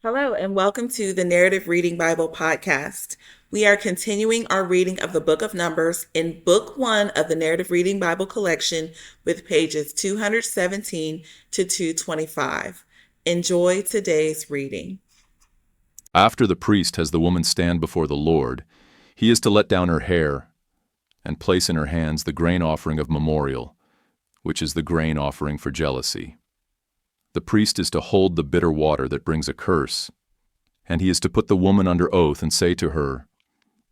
Hello, and welcome to the Narrative Reading Bible podcast. We are continuing our reading of the book of Numbers in book 1 of the Narrative Reading Bible collection with pages 217 to 225. Enjoy today's reading. After the priest has the woman stand before the Lord, he is to let down her hair and place in her hands the grain offering of memorial, which is the grain offering for jealousy. The priest is to hold the bitter water that brings a curse, and he is to put the woman under oath and say to her,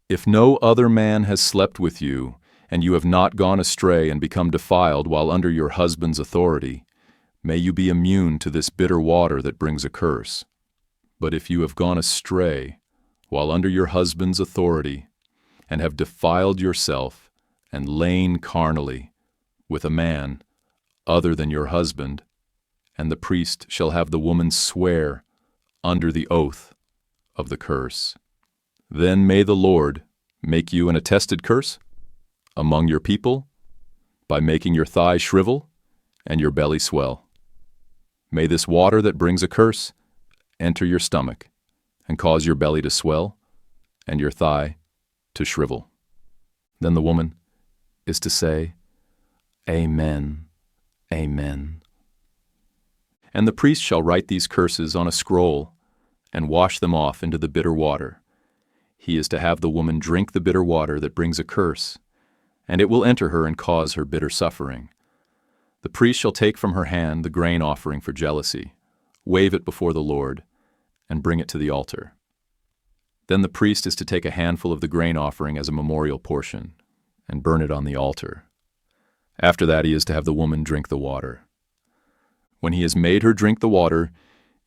"If no other man has slept with you, and you have not gone astray and become defiled while under your husband's authority, may you be immune to this bitter water that brings a curse. But if you have gone astray while under your husband's authority, and have defiled yourself and lain carnally with a man other than your husband, and the priest shall have the woman swear under the oath of the curse. Then may the Lord make you an attested curse among your people by making your thigh shrivel and your belly swell. May this water that brings a curse enter your stomach and cause your belly to swell and your thigh to shrivel." Then the woman is to say, "Amen, amen." And the priest shall write these curses on a scroll and wash them off into the bitter water. He is to have the woman drink the bitter water that brings a curse, and it will enter her and cause her bitter suffering. The priest shall take from her hand the grain offering for jealousy, wave it before the Lord, and bring it to the altar. Then the priest is to take a handful of the grain offering as a memorial portion and burn it on the altar. After that he is to have the woman drink the water. When he has made her drink the water,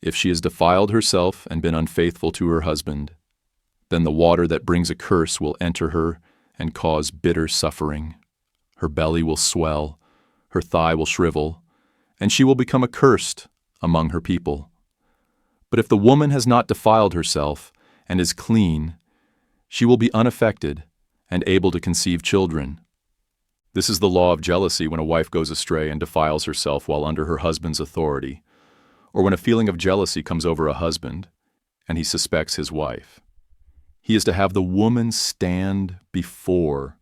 if she has defiled herself and been unfaithful to her husband, then the water that brings a curse will enter her and cause bitter suffering. Her belly will swell, her thigh will shrivel, and she will become accursed among her people. But if the woman has not defiled herself and is clean, she will be unaffected and able to conceive children. This is the law of jealousy when a wife goes astray and defiles herself while under her husband's authority, or when a feeling of jealousy comes over a husband and he suspects his wife. He is to have the woman stand before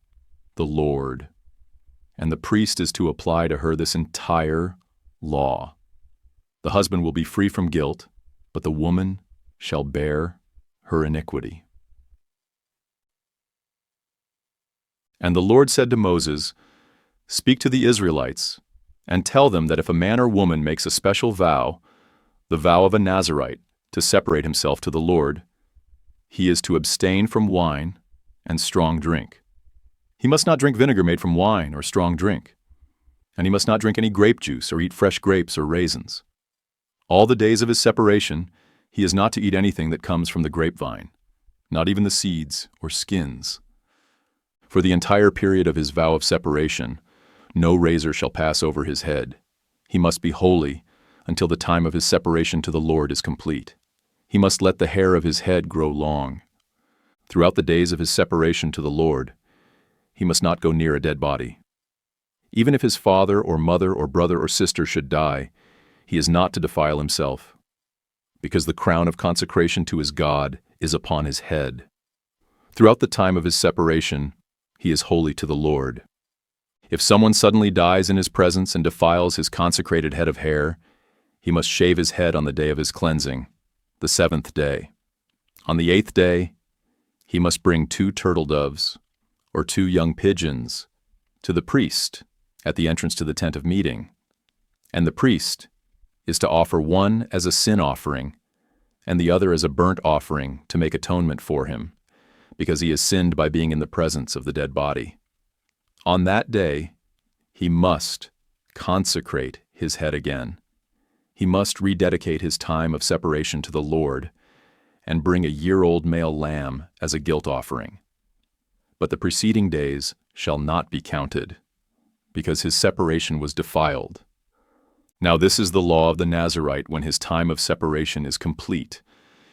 the Lord, and the priest is to apply to her this entire law. The husband will be free from guilt, but the woman shall bear her iniquity. And the Lord said to Moses, "Speak to the Israelites, and tell them that if a man or woman makes a special vow, the vow of a Nazirite, to separate himself to the Lord, he is to abstain from wine and strong drink. He must not drink vinegar made from wine or strong drink, and he must not drink any grape juice or eat fresh grapes or raisins. All the days of his separation, he is not to eat anything that comes from the grapevine, not even the seeds or skins. For the entire period of his vow of separation, no razor shall pass over his head. He must be holy until the time of his separation to the Lord is complete. He must let the hair of his head grow long. Throughout the days of his separation to the Lord, he must not go near a dead body. Even if his father or mother or brother or sister should die, he is not to defile himself, because the crown of consecration to his God is upon his head. Throughout the time of his separation, he is holy to the Lord. If someone suddenly dies in his presence and defiles his consecrated head of hair, he must shave his head on the day of his cleansing, the 7th day. On the 8th day, he must bring 2 turtle doves or 2 young pigeons to the priest at the entrance to the tent of meeting, and the priest is to offer one as a sin offering and the other as a burnt offering to make atonement for him, because he has sinned by being in the presence of the dead body. On that day, he must consecrate his head again. He must rededicate his time of separation to the Lord and bring a year-old male lamb as a guilt offering. But the preceding days shall not be counted, because his separation was defiled. Now this is the law of the Nazirite when his time of separation is complete.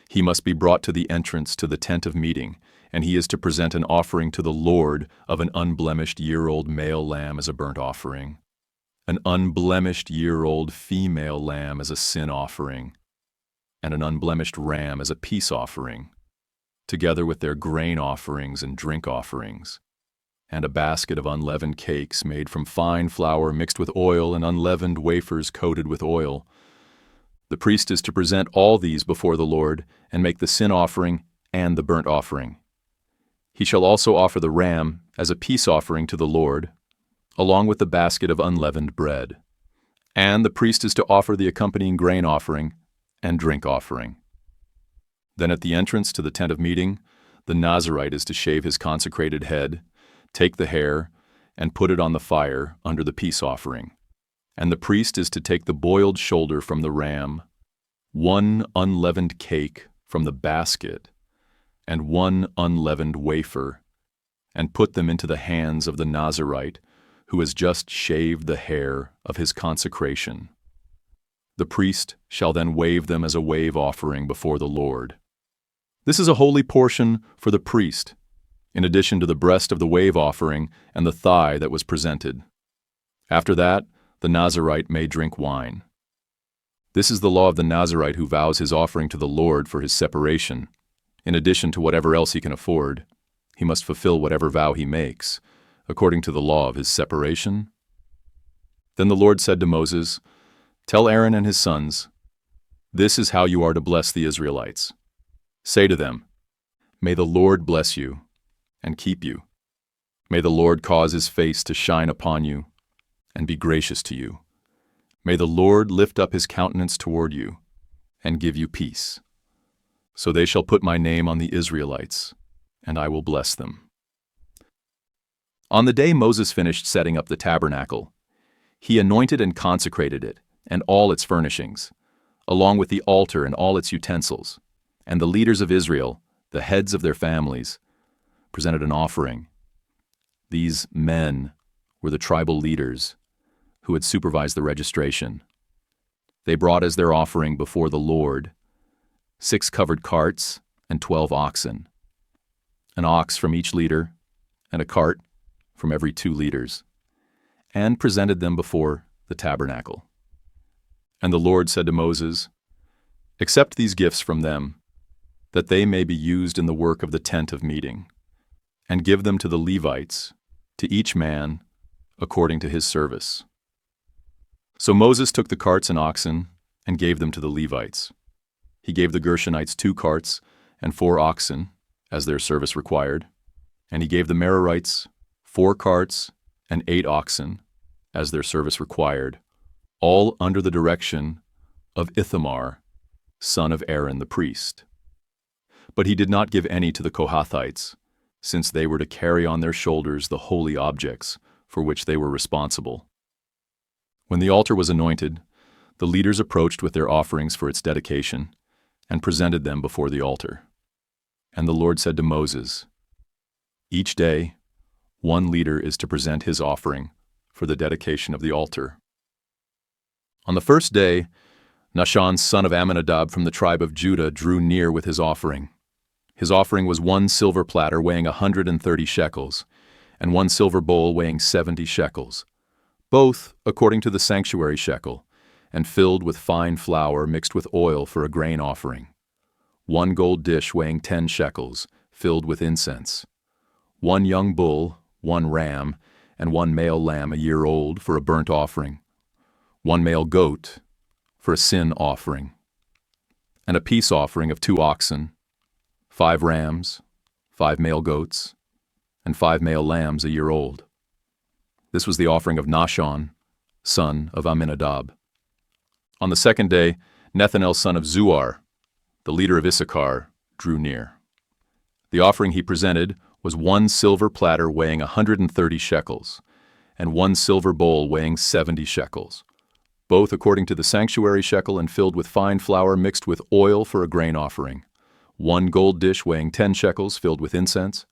He must be brought to the entrance to the tent of meeting, and he is to present an offering to the Lord of an unblemished year-old male lamb as a burnt offering, an unblemished year-old female lamb as a sin offering, and an unblemished ram as a peace offering, together with their grain offerings and drink offerings, and a basket of unleavened cakes made from fine flour mixed with oil and unleavened wafers coated with oil. The priest is to present all these before the Lord and make the sin offering and the burnt offering. He shall also offer the ram as a peace offering to the Lord, along with the basket of unleavened bread. And the priest is to offer the accompanying grain offering and drink offering. Then at the entrance to the tent of meeting, the Nazirite is to shave his consecrated head, take the hair, and put it on the fire under the peace offering. And the priest is to take the boiled shoulder from the ram, 1 unleavened cake from the basket, and 1 unleavened wafer, and put them into the hands of the Nazirite, who has just shaved the hair of his consecration. The priest shall then wave them as a wave offering before the Lord. This is a holy portion for the priest, in addition to the breast of the wave offering and the thigh that was presented. After that, the Nazirite may drink wine. This is the law of the Nazirite who vows his offering to the Lord for his separation. In addition to whatever else he can afford, he must fulfill whatever vow he makes, according to the law of his separation. Then the Lord said to Moses, "Tell Aaron and his sons, this is how you are to bless the Israelites. Say to them, may the Lord bless you and keep you. May the Lord cause his face to shine upon you and be gracious to you. May the Lord lift up his countenance toward you and give you peace. So they shall put my name on the Israelites, and I will bless them." On the day Moses finished setting up the tabernacle, he anointed and consecrated it and all its furnishings, along with the altar and all its utensils. And the leaders of Israel, the heads of their families, presented an offering. These men were the tribal leaders who had supervised the registration. They brought as their offering before the Lord 6 covered carts and 12 oxen, an ox from each leader and a cart from every 2 leaders, and presented them before the tabernacle. And the Lord said to Moses, "Accept these gifts from them, that they may be used in the work of the tent of meeting, and give them to the Levites, to each man according to his service." So Moses took the carts and oxen and gave them to the Levites. He gave the Gershonites 2 carts and 4 oxen, as their service required, and he gave the Merarites 4 carts and 8 oxen, as their service required, all under the direction of Ithamar, son of Aaron the priest. But he did not give any to the Kohathites, since they were to carry on their shoulders the holy objects for which they were responsible. When the altar was anointed, the leaders approached with their offerings for its dedication and presented them before the altar. And the Lord said to Moses, "Each day, 1 leader is to present his offering for the dedication of the altar." On the first day, Nahshon son of Amminadab from the tribe of Judah drew near with his offering. His offering was 1 silver platter weighing 130 shekels, and 1 silver bowl weighing 70 shekels, both according to the sanctuary shekel, and filled with fine flour mixed with oil for a grain offering. 1 gold dish weighing 10 shekels, filled with incense. 1 young bull, 1 ram, and 1 male lamb a year old for a burnt offering. 1 male goat for a sin offering. And a peace offering of 2 oxen, 5 rams, 5 male goats, and 5 male lambs a year old. This was the offering of Nahshon, son of Amminadab. On the second day, Nethanel son of Zuar, the leader of Issachar, drew near. The offering he presented was 1 silver platter weighing 130 shekels, and 1 silver bowl weighing 70 shekels, both according to the sanctuary shekel and filled with fine flour mixed with oil for a grain offering. 1 gold dish weighing 10 shekels filled with incense,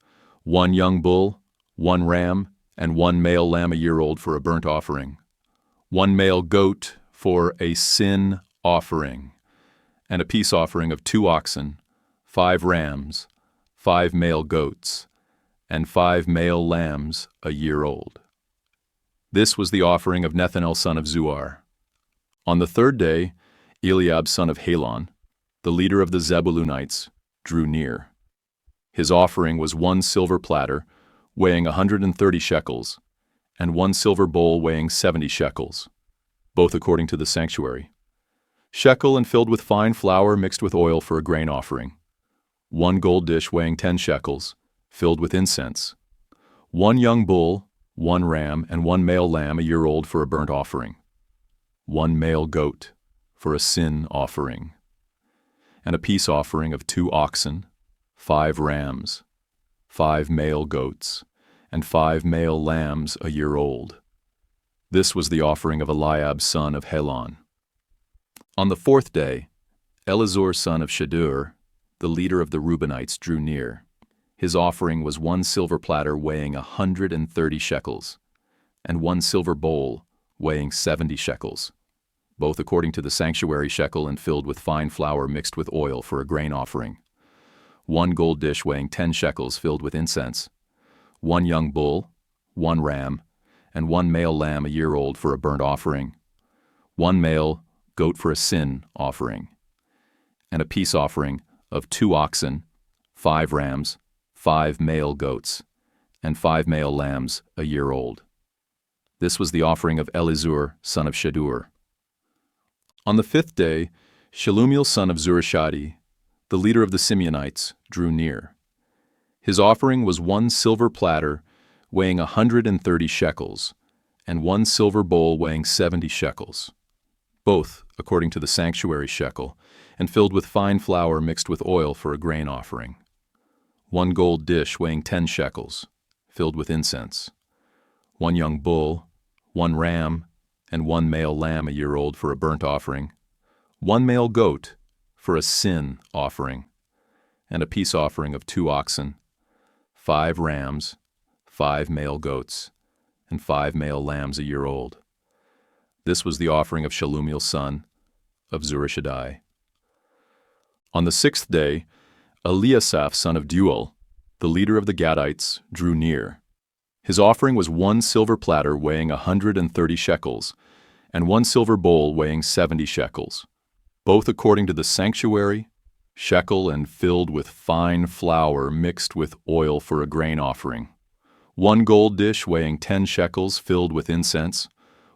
1 young bull, 1 ram, and 1 male lamb a year old for a burnt offering, 1 male goat for a sin offering, and a peace offering of 2 oxen, 5 rams, 5 male goats, and 5 male lambs a year old. This was the offering of Nethanel son of Zuar. On the third day, Eliab son of Helon, the leader of the Zebulunites, drew near. His offering was 1 silver platter, weighing 130 shekels, and 1 silver bowl weighing 70 shekels, both according to the sanctuary. Shekel and filled with fine flour mixed with oil for a grain offering. 1 gold dish weighing 10 shekels, filled with incense. 1 young bull, 1 ram, and 1 male lamb a year old for a burnt offering. 1 male goat for a sin offering. And a peace offering of 2 oxen, 5 rams, 5 male goats, and 5 male lambs a year old. This was the offering of Eliab son of Helon. On the 4th day, Elizur son of Shadur, the leader of the Reubenites, drew near. His offering was 1 silver platter weighing 130 shekels, and 1 silver bowl weighing 70 shekels, both according to the sanctuary shekel and filled with fine flour mixed with oil for a grain offering. 1 gold dish weighing 10 shekels filled with incense. 1 young bull, 1 ram, and 1 male lamb a year old for a burnt offering. 1 male goat for a sin offering. And a peace offering of 2 oxen, 5 rams, 5 male goats, and 5 male lambs a year old. This was the offering of Elizur son of Shadur. On the 5th day, Shelumiel son of Zurishadai, the leader of the Simeonites, drew near. His offering was 1 silver platter weighing 130 shekels, and 1 silver bowl weighing 70 shekels, both according to the sanctuary shekel, and filled with fine flour mixed with oil for a grain offering. 1 gold dish weighing 10 shekels, filled with incense. 1 young bull, 1 ram, and 1 male lamb a year old for a burnt offering. 1 male goat for a sin offering, and a peace offering of 2 oxen, 5 rams, 5 male goats, and 5 male lambs a year old. This was the offering of Shelumiel son of Zurishadai. On the 6th day, Eliasaph son of Deuel, the leader of the Gadites, drew near. His offering was 1 silver platter weighing 130 shekels, and 1 silver bowl weighing 70 shekels, both according to the sanctuary, shekel and filled with fine flour mixed with oil for a grain offering. 1 gold dish weighing 10 shekels filled with incense.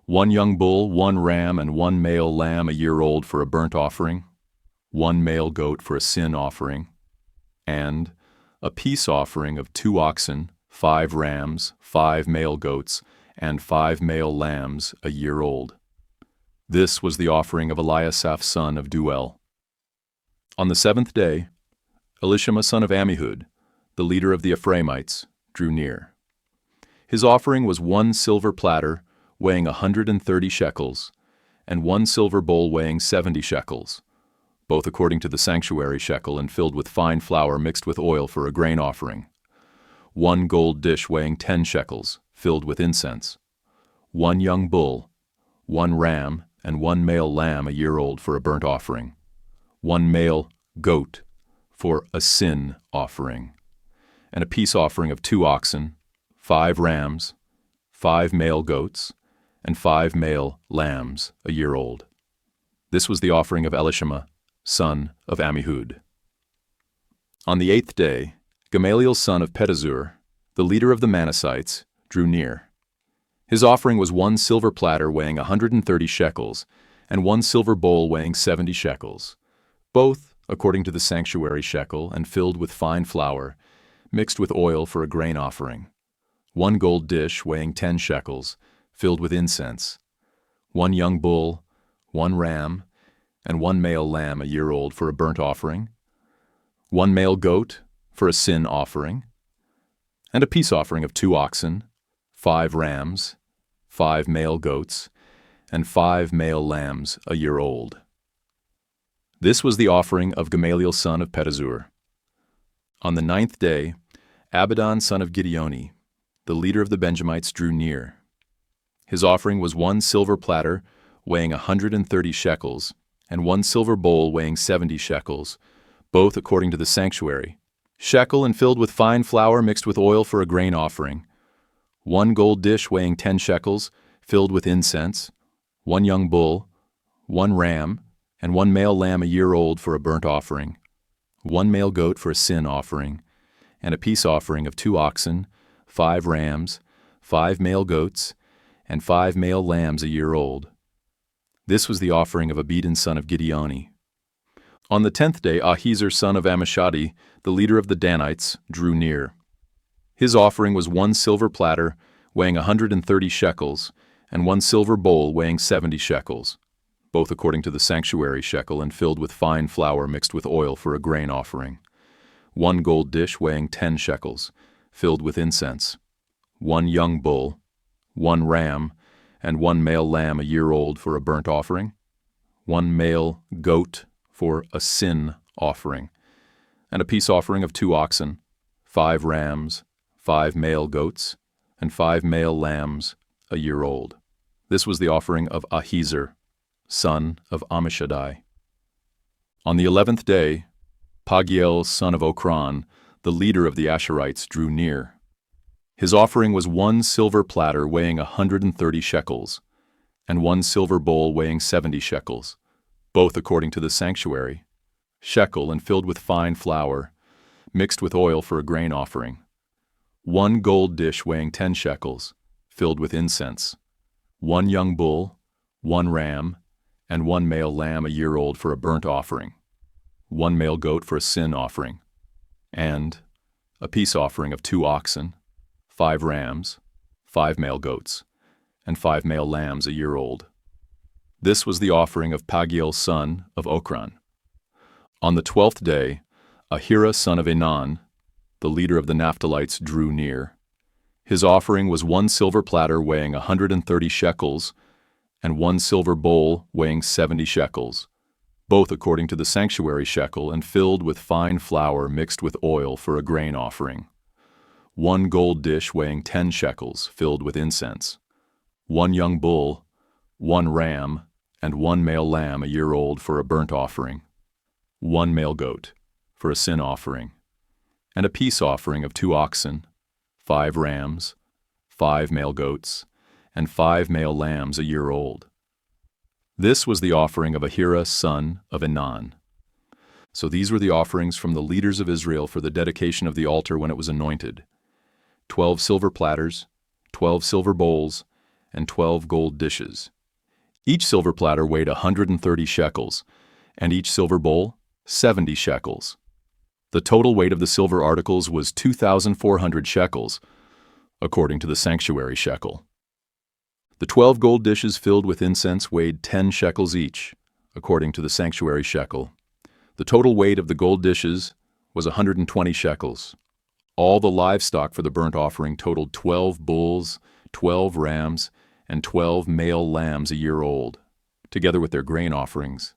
1 young bull, 1 ram, and 1 male lamb a year old for a burnt offering. 1 male goat for a sin offering. And a peace offering of 2 oxen, 5 rams, 5 male goats, and 5 male lambs a year old. This was the offering of Eliasaph son of Deuel. On the 7th day, Elishama son of Ammihud, the leader of the Ephraimites, drew near. His offering was 1 silver platter weighing 130 shekels, and 1 silver bowl weighing 70 shekels, both according to the sanctuary shekel and filled with fine flour mixed with oil for a grain offering. 1 gold dish weighing 10 shekels, filled with incense. 1 young bull, 1 ram, and 1 male lamb a year old for a burnt offering. 1 male goat for a sin offering. And a peace offering of 2 oxen, 5 rams, 5 male goats, and 5 male lambs a year old. This was the offering of Elishama, son of Ammihud. On the 8th day, Gamaliel son of Pedazur, the leader of the Manassites, drew near. His offering was 1 silver platter weighing 130 shekels, and 1 silver bowl weighing 70 shekels, both according to the sanctuary shekel and filled with fine flour, mixed with oil for a grain offering. 1 gold dish weighing 10 shekels, filled with incense. 1 young bull, 1 ram, and 1 male lamb a year old for a burnt offering. 1 male goat for a sin offering. And a peace offering of 2 oxen, 5 rams, 5 male goats, and 5 male lambs a year old. This was the offering of Gamaliel son of Pedazur. On the 9th day, Abidan son of Gideoni, the leader of the Benjamites, drew near. His offering was 1 silver platter weighing 130 shekels, and 1 silver bowl weighing 70 shekels, both according to the sanctuary, shekel and filled with fine flour mixed with oil for a grain offering. 1 gold dish weighing 10 shekels, filled with incense. 1 young bull, 1 ram, and 1 male lamb a year old for a burnt offering, 1 male goat for a sin offering, and a peace offering of 2 oxen, 5 rams, 5 male goats, and 5 male lambs a year old. This was the offering of Abidan son of Gideoni. On the 10th day, Ahiezer son of Ammishaddai, the leader of the Danites, drew near. His offering was 1 silver platter weighing 130 shekels, and 1 silver bowl weighing 70 shekels, both according to the sanctuary shekel and filled with fine flour mixed with oil for a grain offering. 1 gold dish weighing 10 shekels, filled with incense. 1 young bull, 1 ram, and 1 male lamb a year old for a burnt offering. 1 male goat for a sin offering, and a peace offering of 2 oxen, 5 rams, 5 male goats, and 5 male lambs a year old. This was the offering of Ahiezer, son of Ammishaddai. On the 11th day, Pagiel son of Okran, the leader of the Asherites, drew near. His offering was 1 silver platter weighing 130 shekels, and 1 silver bowl weighing 70 shekels, both according to the sanctuary shekel and filled with fine flour, mixed with oil for a grain offering. 1 gold dish weighing 10 shekels, filled with incense. 1 young bull, 1 ram, and 1 male lamb a year old for a burnt offering. 1 male goat for a sin offering, and a peace offering of 2 oxen, 5 rams, 5 male goats, and 5 male lambs a year old. This was the offering of Pagiel son of Okran. On the 12th day, Ahira son of Enan, the leader of the Naphtalites, drew near. His offering was 1 silver platter weighing 130 shekels, and 1 silver bowl weighing 70 shekels, both according to the sanctuary shekel and filled with fine flour mixed with oil for a grain offering. 1 gold dish weighing 10 shekels, filled with incense. 1 young bull, 1 ram, and 1 male lamb a year old for a burnt offering. 1 male goat for a sin offering, and a peace offering of 2 oxen, 5 rams, 5 male goats, and 5 male lambs a year old. This was the offering of Ahira son of Enan. So these were the offerings from the leaders of Israel for the dedication of the altar when it was anointed: 12 silver platters, 12 silver bowls, and 12 gold dishes. Each silver platter weighed 130 shekels, and each silver bowl 70 shekels. The total weight of the silver articles was 2,400 shekels, according to the sanctuary shekel. The 12 gold dishes filled with incense weighed 10 shekels each, according to the sanctuary shekel. The total weight of the gold dishes was 120 shekels. All the livestock for the burnt offering totaled 12 bulls, 12 rams, and 12 male lambs a year old, together with their grain offerings,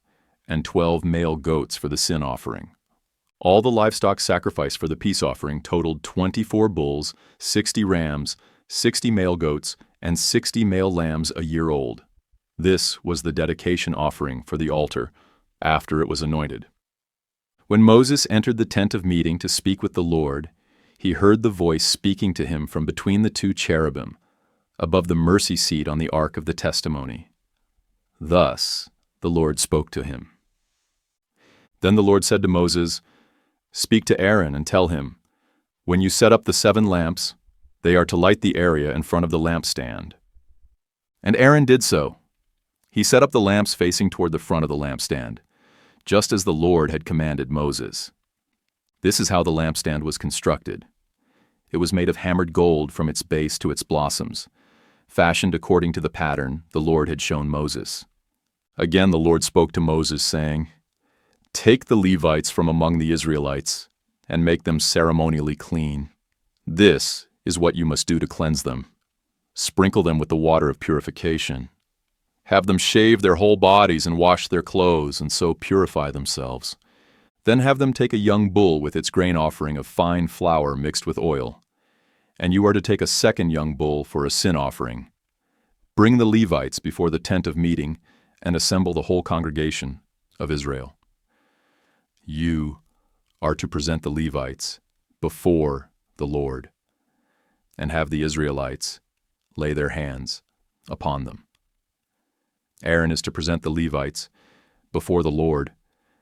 and 12 male goats for the sin offering. All the livestock sacrificed for the peace offering totaled 24 bulls, 60 rams, 60 male goats, and 60 male lambs a year old. This was the dedication offering for the altar after it was anointed. When Moses entered the tent of meeting to speak with the Lord, he heard the voice speaking to him from between the 2 cherubim, above the mercy seat on the ark of the testimony. Thus the Lord spoke to him. Then the Lord said to Moses, "Speak to Aaron and tell him, when you set up the 7 lamps, they are to light the area in front of the lampstand." And Aaron did so. He set up the lamps facing toward the front of the lampstand, just as the Lord had commanded Moses. This is how the lampstand was constructed. It was made of hammered gold from its base to its blossoms, fashioned according to the pattern the Lord had shown Moses. Again the Lord spoke to Moses, saying, "Take the Levites from among the Israelites and make them ceremonially clean. This is what you must do to cleanse them. Sprinkle them with the water of purification. Have them shave their whole bodies and wash their clothes, and so purify themselves. Then have them take a young bull with its grain offering of fine flour mixed with oil. And you are to take a second young bull for a sin offering. Bring the Levites before the tent of meeting and assemble the whole congregation of Israel. You are to present the Levites before the Lord, and have the Israelites lay their hands upon them. Aaron is to present the Levites before the Lord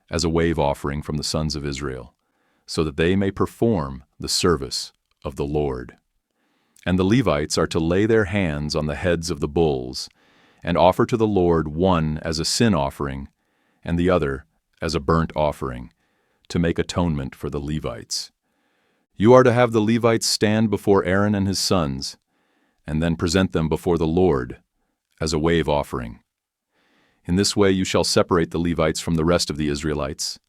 as a wave offering from the sons of Israel, so that they may perform the service of the Lord. And the Levites are to lay their hands on the heads of the bulls, and offer to the Lord one as a sin offering, and the other as a burnt offering, to make atonement for the Levites. You are to have the Levites stand before Aaron and his sons, and then present them before the Lord as a wave offering. In this way you shall separate the Levites from the rest of the Israelites,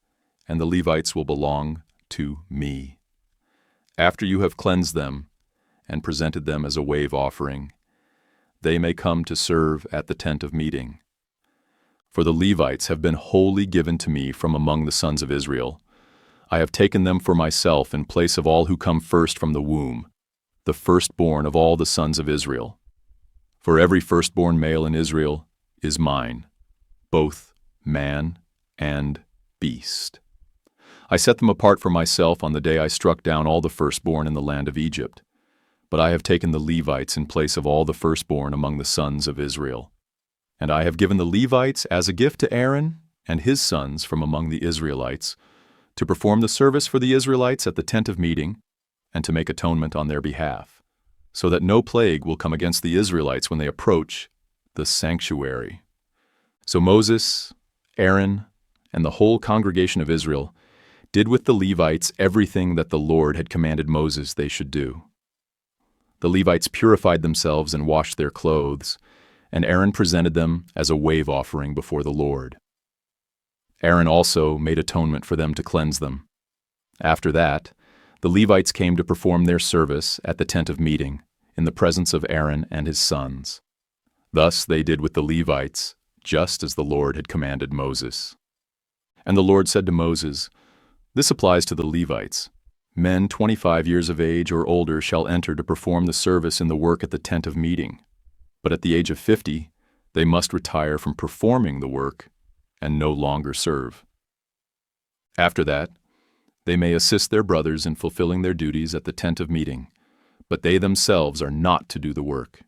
and the Levites will belong to me. After you have cleansed them and presented them as a wave offering, they may come to serve at the tent of meeting. For the Levites have been wholly given to me from among the sons of Israel. I have taken them for myself in place of all who come first from the womb, the firstborn of all the sons of Israel. For every firstborn male in Israel is mine, both man and beast. I set them apart for myself on the day I struck down all the firstborn in the land of Egypt. But I have taken the Levites in place of all the firstborn among the sons of Israel. And I have given the Levites as a gift to Aaron and his sons from among the Israelites, to perform the service for the Israelites at the tent of meeting, and to make atonement on their behalf, so that no plague will come against the Israelites when they approach the sanctuary. So Moses, Aaron, and the whole congregation of Israel did with the Levites everything that the Lord had commanded Moses they should do. The Levites purified themselves and washed their clothes, and Aaron presented them as a wave offering before the Lord. Aaron also made atonement for them to cleanse them. After that, the Levites came to perform their service at the tent of meeting, in the presence of Aaron and his sons. Thus they did with the Levites, just as the Lord had commanded Moses. And the Lord said to Moses, "This applies to the Levites. Men 25 years of age or older shall enter to perform the service in the work at the tent of meeting. But at the age of 50, they must retire from performing the work and no longer serve. After that, they may assist their brothers in fulfilling their duties at the tent of meeting, but they themselves are not to do the work.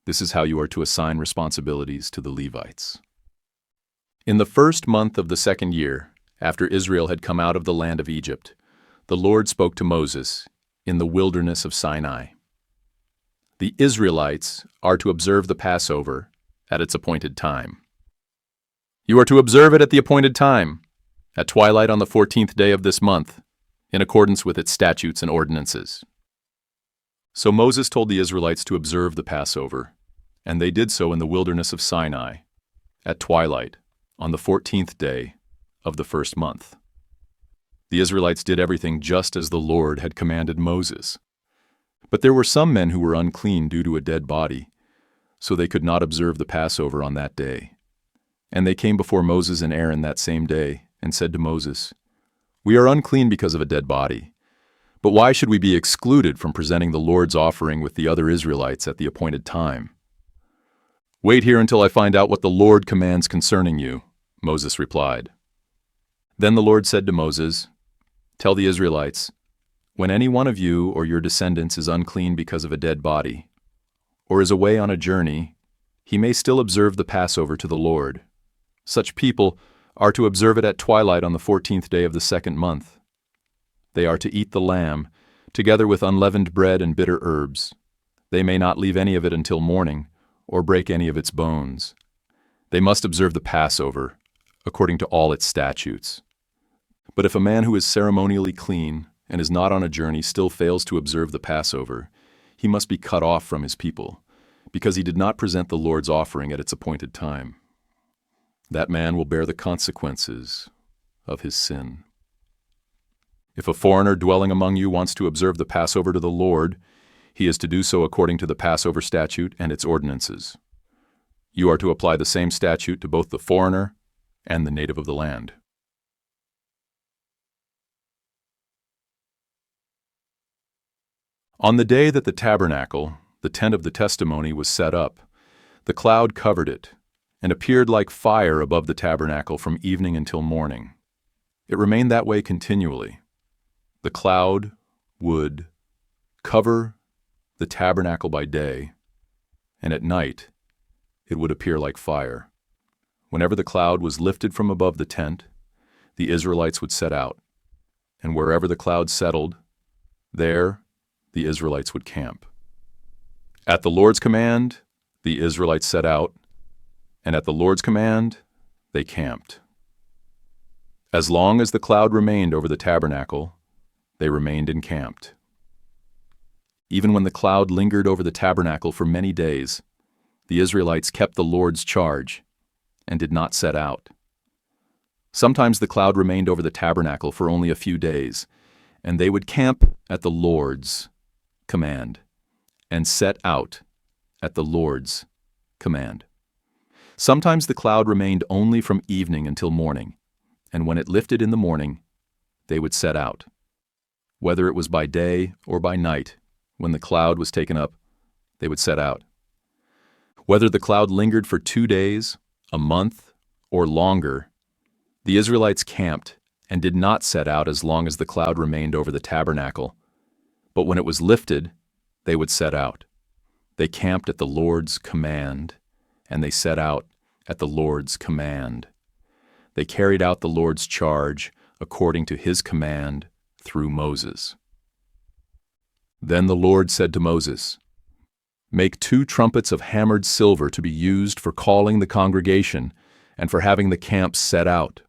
This is how you are to assign responsibilities to the Levites." In the first month of the second year, after Israel had come out of the land of Egypt, the Lord spoke to Moses in the wilderness of Sinai. The Israelites are to observe the Passover at its appointed time. You are to observe it at the appointed time, at twilight on the 14th day of this month, in accordance with its statutes and ordinances. So Moses told the Israelites to observe the Passover, and they did so in the wilderness of Sinai, at twilight on the 14th day of the first month. The Israelites did everything just as the Lord had commanded Moses. But there were some men who were unclean due to a dead body, so they could not observe the Passover on that day. And they came before Moses and Aaron that same day and said to Moses, "We are unclean because of a dead body. But why should we be excluded from presenting the Lord's offering with the other Israelites at the appointed time?" "Wait here until I find out what the Lord commands concerning you," Moses replied. Then the Lord said to Moses, "Tell the Israelites, when any one of you or your descendants is unclean because of a dead body, or is away on a journey, he may still observe the Passover to the Lord. Such people are to observe it at twilight on the 14th day of the second month. They are to eat the lamb, together with unleavened bread and bitter herbs. They may not leave any of it until morning, or break any of its bones. They must observe the Passover, according to all its statutes. But if a man who is ceremonially clean and is not on a journey still fails to observe the Passover, he must be cut off from his people, because he did not present the Lord's offering at its appointed time. That man will bear the consequences of his sin. If a foreigner dwelling among you wants to observe the Passover to the Lord, he is to do so according to the Passover statute and its ordinances. You are to apply the same statute to both the foreigner and the native of the land. On the day that the tabernacle, the tent of the testimony, was set up, the cloud covered it, and appeared like fire above the tabernacle from evening until morning. It remained that way continually. The cloud would cover the tabernacle by day, and at night it would appear like fire. Whenever the cloud was lifted from above the tent, the Israelites would set out, and wherever the cloud settled, there the Israelites would camp. At the Lord's command, the Israelites set out, and at the Lord's command, they camped. As long as the cloud remained over the tabernacle, they remained encamped. Even when the cloud lingered over the tabernacle for many days, the Israelites kept the Lord's charge and did not set out. Sometimes the cloud remained over the tabernacle for only a few days, and they would camp at the Lord's command and set out at the Lord's command. Sometimes the cloud remained only from evening until morning, and when it lifted in the morning, they would set out. Whether it was by day or by night, when the cloud was taken up, they would set out. Whether the cloud lingered for 2 days, a month, or longer, the Israelites camped and did not set out as long as the cloud remained over the tabernacle. But when it was lifted, they would set out. They camped at the Lord's command, and they set out at the Lord's command. They carried out the Lord's charge according to his command through Moses. Then the Lord said to Moses, "Make 2 trumpets of hammered silver to be used for calling the congregation and for having the camp set out.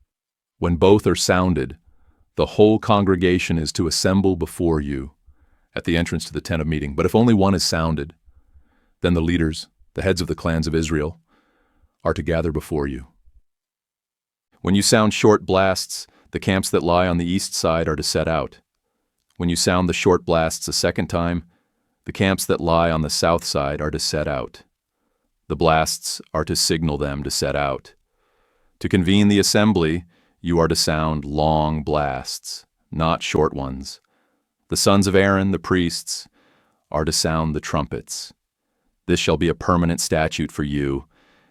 When both are sounded, the whole congregation is to assemble before you at the entrance to the tent of meeting. But if only one is sounded, then the leaders, the heads of the clans of Israel, are to gather before you. When you sound short blasts, the camps that lie on the east side are to set out. When you sound the short blasts a second time, the camps that lie on the south side are to set out. The blasts are to signal them to set out. To convene the assembly, you are to sound long blasts, not short ones. The sons of Aaron, the priests, are to sound the trumpets. This shall be a permanent statute for you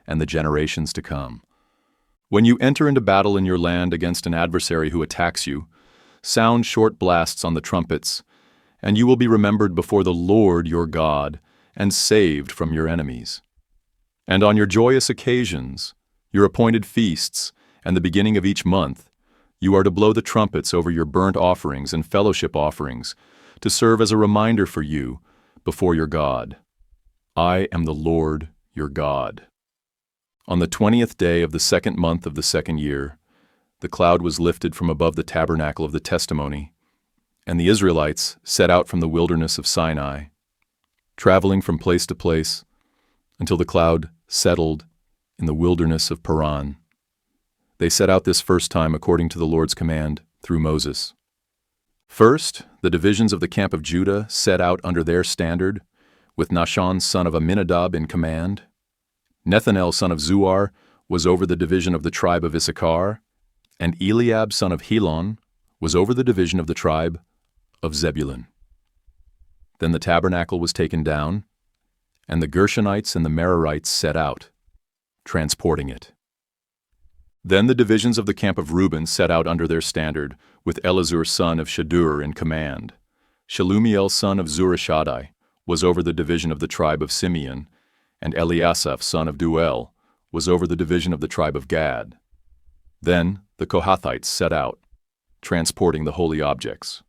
and the generations to come. When you enter into battle in your land against an adversary who attacks you, sound short blasts on the trumpets, and you will be remembered before the Lord your God and saved from your enemies. And on your joyous occasions, your appointed feasts, and the beginning of each month, you are to blow the trumpets over your burnt offerings and fellowship offerings to serve as a reminder for you before your God. I am the Lord your God." On the 20th day of the 2nd month of the 2nd year, the cloud was lifted from above the tabernacle of the testimony, and the Israelites set out from the wilderness of Sinai, traveling from place to place until the cloud settled in the wilderness of Paran. They set out this first time according to the Lord's command through Moses. First, the divisions of the camp of Judah set out under their standard, with Nahshon son of Amminadab in command. Nethanel son of Zuar was over the division of the tribe of Issachar, and Eliab son of Helon was over the division of the tribe of Zebulun. Then the tabernacle was taken down, and the Gershonites and the Merarites set out, transporting it. Then the divisions of the camp of Reuben set out under their standard, with Elizur son of Shadur in command. Shelumiel son of Zurishaddai was over the division of the tribe of Simeon, and Eliasaph son of Duel was over the division of the tribe of Gad. Then the Kohathites set out, transporting the holy objects.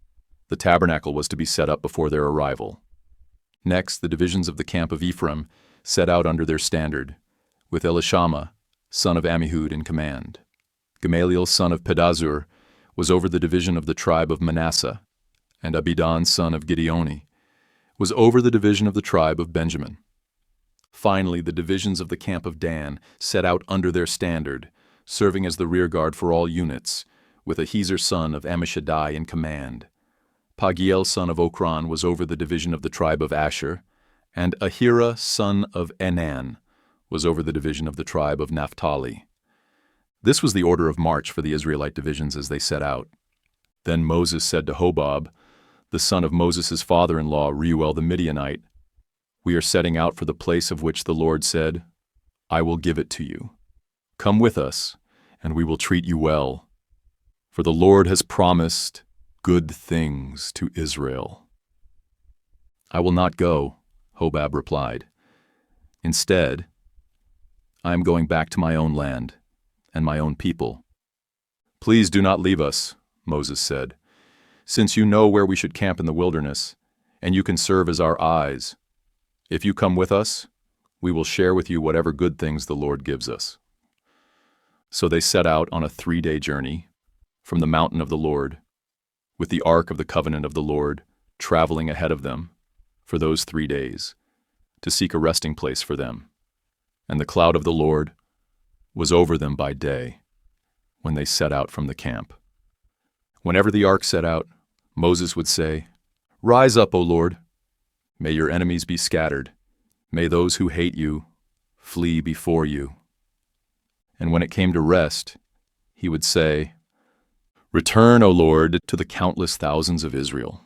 The tabernacle was to be set up before their arrival. Next, the divisions of the camp of Ephraim set out under their standard, with Elishama son of Ammihud in command. Gamaliel son of Pedazur was over the division of the tribe of Manasseh, and Abidan son of Gideoni was over the division of the tribe of Benjamin. Finally, the divisions of the camp of Dan set out under their standard, serving as the rearguard for all units, with Ahiezer son of Ammishaddai in command. Pagiel son of Okran was over the division of the tribe of Asher, and Ahira son of Enan was over the division of the tribe of Naphtali. This was the order of march for the Israelite divisions as they set out. Then Moses said to Hobab, the son of Moses' father-in-law, Reuel the Midianite, "We are setting out for the place of which the Lord said, 'I will give it to you.' Come with us, and we will treat you well. For the Lord has promised good things to Israel." "I will not go," Hobab replied. "Instead, I am going back to my own land and my own people. Please do not leave us, Moses said, since you know where we should camp in the wilderness, and you can serve as our eyes. If you come with us, we will share with you whatever good things the Lord gives us. So they set out on a 3-day journey from the mountain of the Lord, with the ark of the covenant of the Lord traveling ahead of them for those 3 days, to seek a resting place for them. And the cloud of the Lord was over them by day, when they set out from the camp. Whenever the ark set out, Moses would say, "Rise up, O Lord. May your enemies be scattered. May those who hate you flee before you." And when it came to rest, he would say, "Return, O Lord, to the countless thousands of Israel."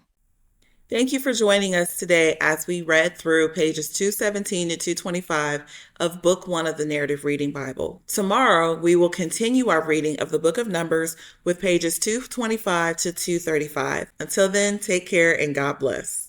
Thank you for joining us today as we read through pages 217 to 225 of Book 1 of the Narrative Reading Bible. Tomorrow, we will continue our reading of the Book of Numbers with pages 225 to 235. Until then, take care and God bless.